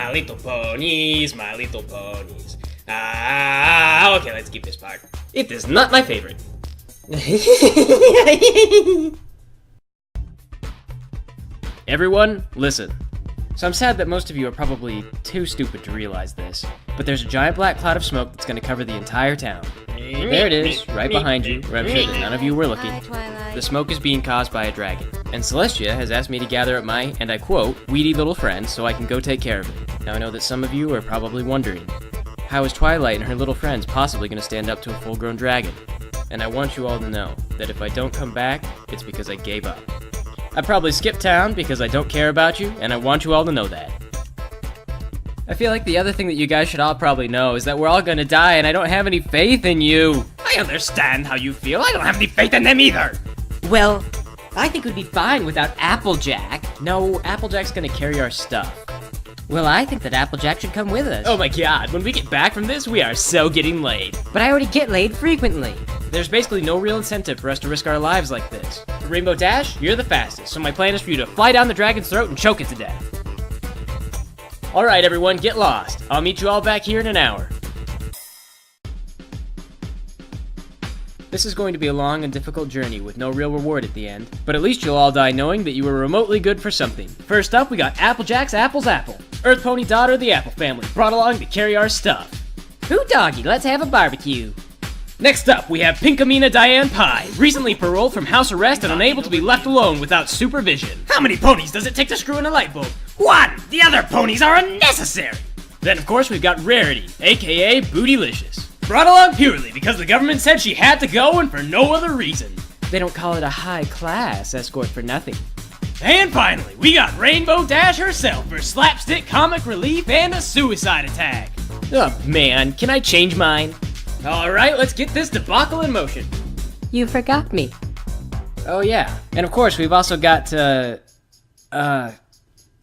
My little ponies, my little ponies. Ah, okay, let's keep this part. It is not my favorite. Everyone, listen. So I'm sad that most of you are probably too stupid to realize this, but there's a giant black cloud of smoke that's gonna cover the entire town. There it is, right behind you, where I'm sure that none of you were looking. The smoke is being caused by a dragon, and Celestia has asked me to gather up my, and I quote, weedy little friend so I can go take care of it. Now I know that some of you are probably wondering, how is Twilight and her little friends possibly gonna stand up to a full-grown dragon? And I want you all to know that if I don't come back, it's because I gave up. I probably skipped town because I don't care about you, and I want you all to know that. I feel like the other thing that you guys should all probably know is that we're all gonna die and I don't have any faith in you. I understand how you feel. I don't have any faith in them either. Well, I think we'd be fine without Applejack. No, Applejack's gonna carry our stuff. Well, I think that Applejack should come with us. Oh my god, when we get back from this, we are so getting laid. But I already get laid frequently. There's basically no real incentive for us to risk our lives like this. Rainbow Dash, you're the fastest, so my plan is for you to fly down the dragon's throat and choke it to death. Alright everyone, get lost. I'll meet you all back here in an hour. This is going to be a long and difficult journey with no real reward at the end, but at least you'll all die knowing that you were remotely good for something. First up, we got Applejack's Apple's Apple. Earth Pony daughter of the Apple family, brought along to carry our stuff. Hoo doggy, let's have a barbecue. Next up, we have Pinkamena Diane Pie, recently paroled from house arrest and unable to be left alone without supervision. How many ponies does it take to screw in a light bulb? One! The other ponies are unnecessary! Then of course we've got Rarity, aka Bootylicious. Brought along purely because the government said she had to go and for no other reason. They don't call it a high-class escort for nothing. And finally, we got Rainbow Dash herself for slapstick comic relief and a suicide attack. Oh man, can I change mine? Alright, let's get this debacle in motion. You forgot me. Oh yeah, and of course we've also got,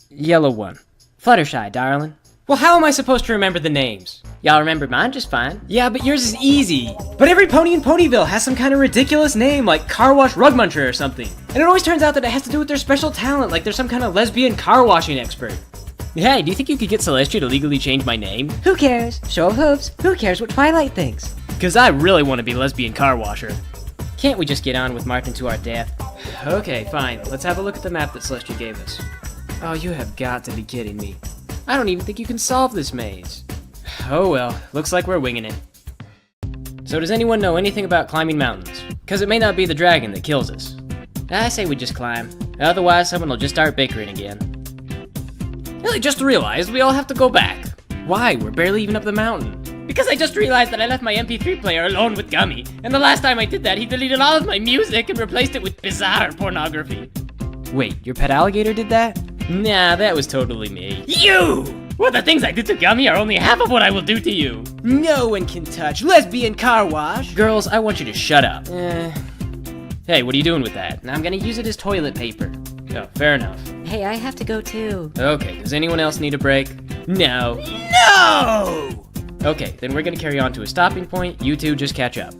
yellow one. Fluttershy, darling. Well, how am I supposed to remember the names? Y'all remember mine just fine. Yeah, but yours is easy. But every pony in Ponyville has some kind of ridiculous name, like Car Wash Rug Muncher or something. And it always turns out that it has to do with their special talent, like they're some kind of lesbian car washing expert. Hey, do you think you could get Celestia to legally change my name? Who cares? Show of hooves. Who cares what Twilight thinks? Cause I really want to be lesbian car washer. Can't we just get on with marching to our death? Okay, fine. Let's have a look at the map that Celestia gave us. Oh, you have got to be kidding me. I don't even think you can solve this maze. Oh well, looks like we're winging it. So does anyone know anything about climbing mountains? Cause it may not be the dragon that kills us. I say we just climb. Otherwise, someone will just start bickering again. I just realized we all have to go back. Why? We're barely even up the mountain. Because I just realized that I left my MP3 player alone with Gummy, and the last time I did that, he deleted all of my music and replaced it with bizarre pornography. Wait, your pet alligator did that? Nah, that was totally me. You! Well, the things I did to Gummy are only half of what I will do to you. No one can touch lesbian car wash. Girls, I want you to shut up. Hey, what are you doing with that? I'm gonna use it as toilet paper. Oh, fair enough. Hey, I have to go too. Okay, does anyone else need a break? No. No! Okay, then we're gonna carry on to a stopping point. You two just catch up.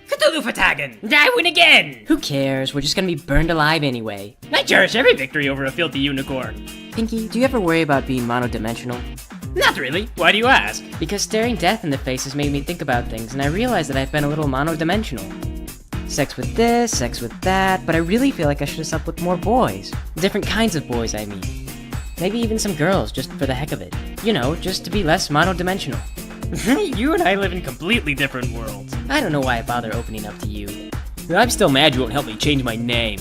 Cthulhu Fatagan! I win again! Who cares? We're just gonna be burned alive anyway. I cherish every victory over a filthy unicorn. Pinky, do you ever worry about being monodimensional? Not really. Why do you ask? Because staring death in the face has made me think about things, and I realized that I've been a little monodimensional. Sex with this, sex with that, but I really feel like I should have slept with more boys. Different kinds of boys, I mean. Maybe even some girls, just for the heck of it. You know, just to be less monodimensional. You and I live in completely different worlds. I don't know why I bother opening up to you. I'm still mad you won't help me change my name.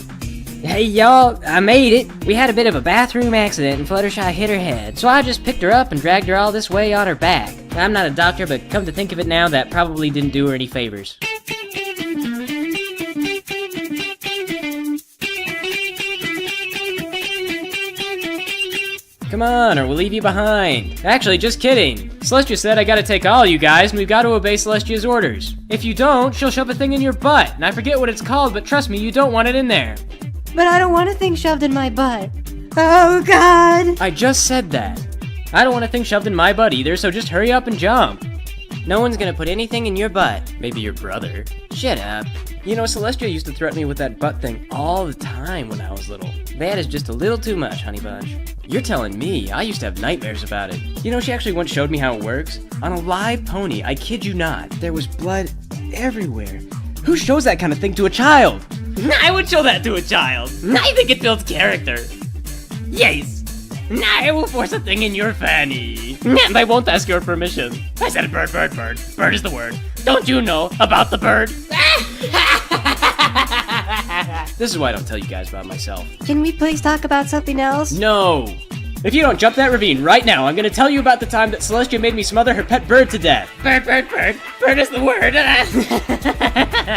Hey y'all, I made it. We had a bit of a bathroom accident and Fluttershy hit her head, so I just picked her up and dragged her all this way on her back. I'm not a doctor, but come to think of it now, that probably didn't do her any favors. Come on, or we'll leave you behind. Actually, just kidding. Celestia said I gotta take all you guys, and we've gotta obey Celestia's orders. If you don't, she'll shove a thing in your butt, and I forget what it's called, but trust me, you don't want it in there. But I don't want a thing shoved in my butt. Oh god! I just said that. I don't want a thing shoved in my butt either, so just hurry up and jump. No one's gonna put anything in your butt. Maybe your brother. Shut up. You know, Celestia used to threaten me with that butt thing all the time when I was little. That is just a little too much, honey bunch. You're telling me. I used to have nightmares about it. You know, she actually once showed me how it works. On a live pony, I kid you not. There was blood everywhere. Who shows that kind of thing to a child? I would show that to a child. I think it builds character. Yes. I will force a thing in your fanny. And I won't ask your permission. I said bird, bird, bird. Bird is the word. Don't you know about the bird? This is why I don't tell you guys about myself. Can we please talk about something else? No! If you don't jump that ravine right now, I'm gonna tell you about the time that Celestia made me smother her pet bird to death. Bird, bird, bird. Bird is the word.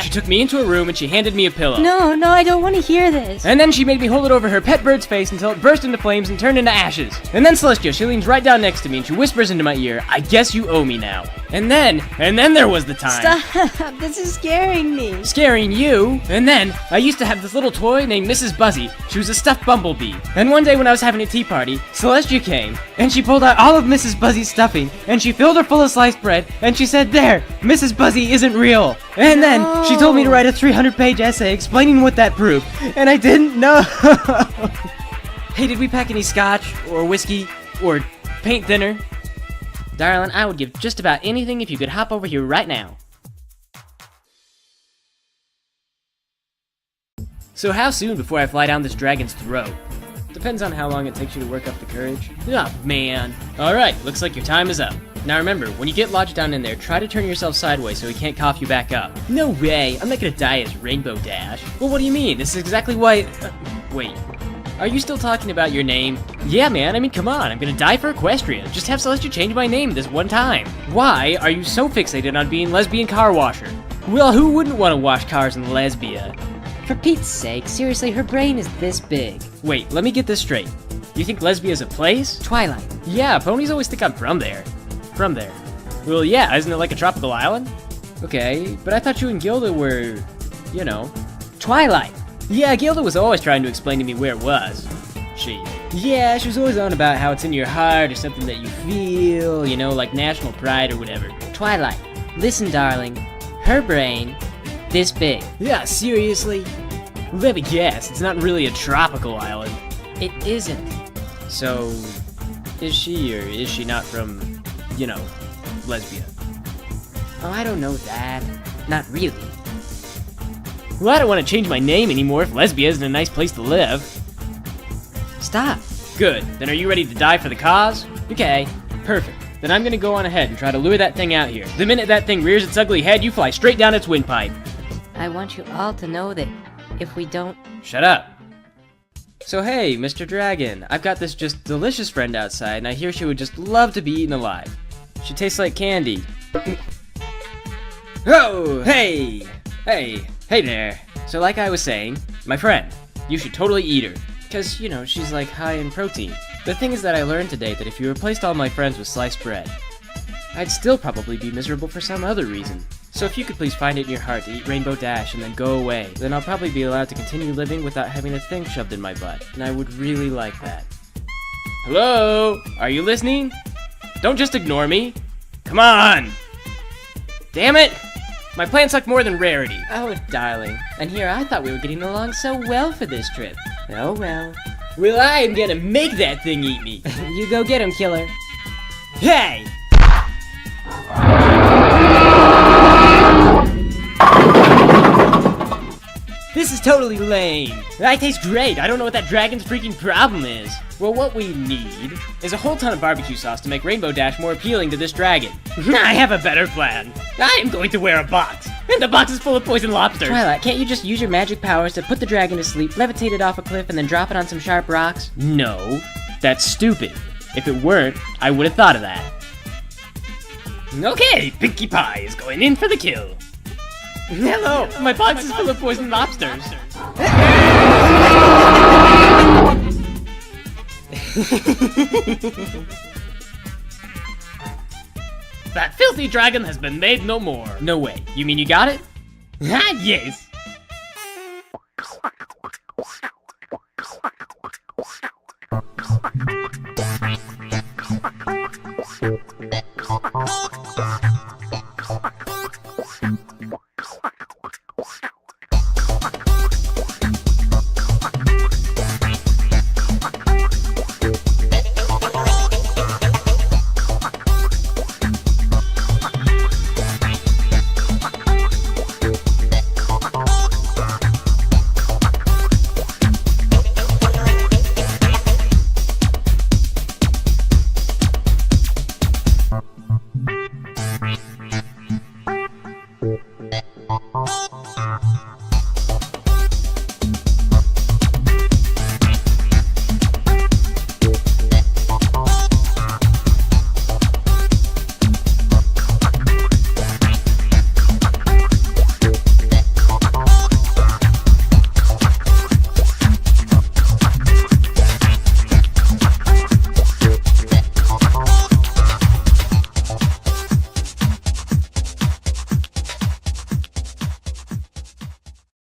She took me into a room and she handed me a pillow. No, I don't want to hear this. And then she made me hold it over her pet bird's face until it burst into flames and turned into ashes. And then Celestia, she leans right down next to me and she whispers into my ear, "I guess you owe me now." And then there was the time. Stop! This is scaring me. Scaring you? And then, I used to have this little toy named Mrs. Buzzy. She was a stuffed bumblebee. And one day when I was having a tea party, Celestia came, and she pulled out all of Mrs. Buzzy's stuffing, and she filled her full of sliced bread, and she said, "There, Mrs. Buzzy isn't real." And then, she told me to write a 300-page essay explaining what that proved, and I didn't know. Hey, did we pack any scotch, or whiskey, or paint thinner? Darling, I would give just about anything if you could hop over here right now. So how soon before I fly down this dragon's throat? Depends on how long it takes you to work up the courage. Oh, man. Alright, looks like your time is up. Now remember, when you get lodged down in there, try to turn yourself sideways so he can't cough you back up. No way, I'm not gonna die as Rainbow Dash. Well, what do you mean? This is exactly why... wait. Are you still talking about your name? Yeah, man, I mean, come on, I'm gonna die for Equestria. Just have Celestia change my name this one time. Why are you so fixated on being lesbian car washer? Well, who wouldn't want to wash cars in Lesbia? For Pete's sake, seriously, her brain is this big. Wait, let me get this straight. You think Lesbia is a place? Twilight. Yeah, ponies always think I'm from there. From there. Well, yeah, isn't it like a tropical island? Okay, but I thought you and Gilda were, you know. Twilight. Yeah, Gilda was always trying to explain to me where it was. Yeah, she was always on about how it's in your heart or something that you feel, you know, like national pride or whatever. Twilight. Listen, darling. Her brain, this big. Yeah, seriously? Let me guess, it's not really a tropical island. It isn't. So, is she or is she not from, you know, Lesbia? Oh, I don't know that. Not really. Well, I don't want to change my name anymore if Lesbia isn't a nice place to live. Stop. Good. Then are you ready to die for the cause? Okay. Perfect. Then I'm gonna go on ahead and try to lure that thing out here. The minute that thing rears its ugly head, you fly straight down its windpipe. I want you all to know that if we don't... Shut up. So hey, Mr. Dragon, I've got this just delicious friend outside, and I hear she would just love to be eaten alive. She tastes like candy. Oh, hey! Hey there. So like I was saying, my friend, you should totally eat her. Because, you know, she's like high in protein. The thing is that I learned today that if you replaced all my friends with sliced bread, I'd still probably be miserable for some other reason. So if you could please find it in your heart to eat Rainbow Dash and then go away, then I'll probably be allowed to continue living without having a thing shoved in my butt. And I would really like that. Hello? Are you listening? Don't just ignore me. Come on! Damn it! My plans suck more than rarity. Oh, darling. And here I thought we were getting along so well for this trip. Oh, well. Well, I am gonna make that thing eat me. You go get him, killer. Hey! This is totally lame. I taste great. I don't know what that dragon's freaking problem is. Well, what we need is a whole ton of barbecue sauce to make Rainbow Dash more appealing to this dragon. I have a better plan. I am going to wear a box, and the box is full of poison lobsters. Twilight, can't you just use your magic powers to put the dragon to sleep, levitate it off a cliff, and then drop it on some sharp rocks? No, that's stupid. If it weren't, I would have thought of that. Okay, Pinkie Pie is going in for the kill. Hello, my box is full of poison lobsters. That filthy dragon has been made no more. No way. You mean you got it? Ah, yes.